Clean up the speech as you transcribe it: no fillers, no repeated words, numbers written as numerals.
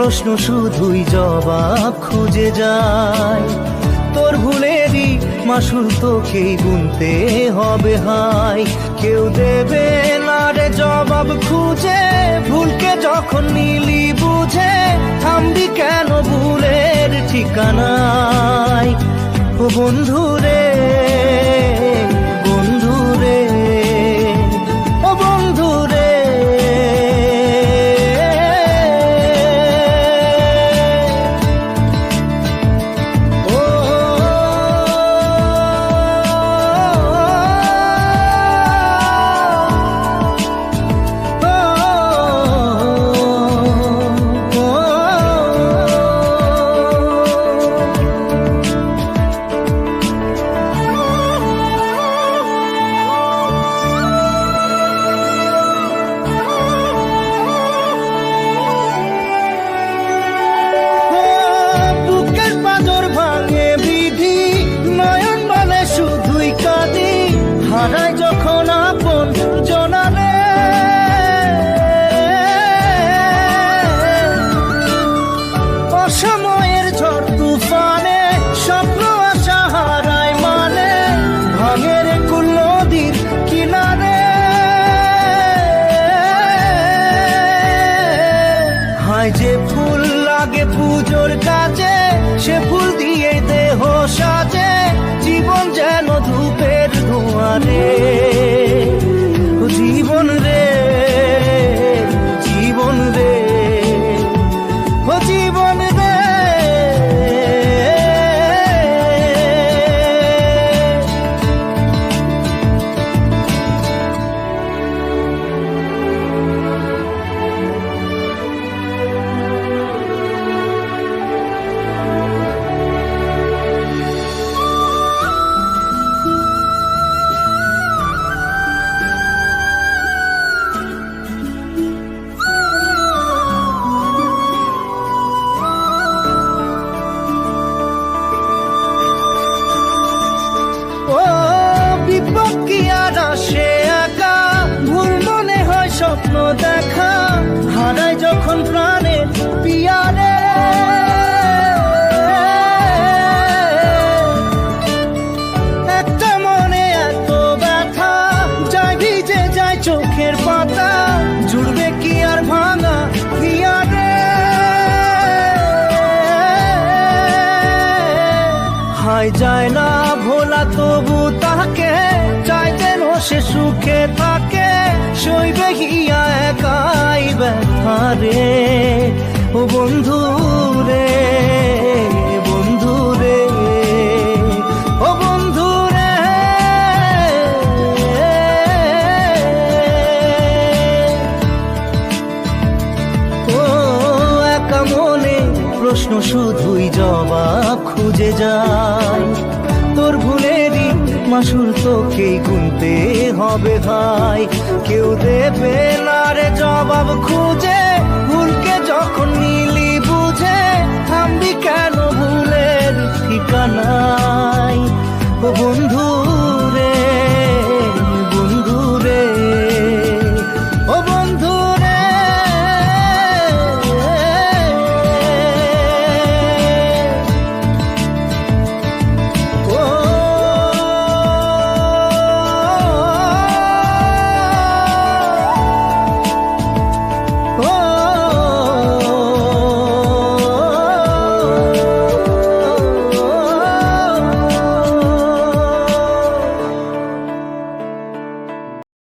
প্রশ্ন শুধুই জবাব খুঁজে যায়। তোর ভুলেরই মাসুল তোকেই গুনতে হবে হাই। কেউ দেবে না রে জবাব খুঁজে, ভুলকে যখন নিলি বুঝে থামবি কেন ভুলের ঠিকানায়। ও বন্ধু রে, বন্ধু রে, ও বন্ধু রে। হারাই যখন আপন জনারে, অসময়ের ঝড় তুফানে স্বপ্ন আশা হারায় মানে, ভাঙের কুল নদীর কিনারে। হায় যে ফুল লাগে পুজোর কাজে, সে ফুল দিয়ে দেহ সাজে, জীবন যেন ধূপের ধোঁয়ারে। জীবন রে, জীবন রে, ও জীবন রে। সে একা ভুল মনে হয় স্বপ্ন দেখা, হারাই যখন প্রাণের পিয়ারে। একটা মনে এত ব্যথা যায় ভিজে যায় চোখের পাতা, জুড়বে কি আর ভাঙা পিয়ারে। হায় যায় না ভোলা তবু তাকে চাইতে সে সুখে থাকে, সইবে হিয়া একাই ব্যথা রে। ও বন্ধু রে, বন্ধু রে, ও বন্ধু রে। ও একা মনে প্রশ্ন শুধুই জবাব খুঁজে যায়। তোর ভুলেরই মাসুল তোকেই গুনতে হবে ভাই। কেউ দেবে না রে জবাব খুঁজে, ভুলকে যখন নিলি বুঝে থামবি কেন ভুলের ঠিকানায়। ও বন্ধু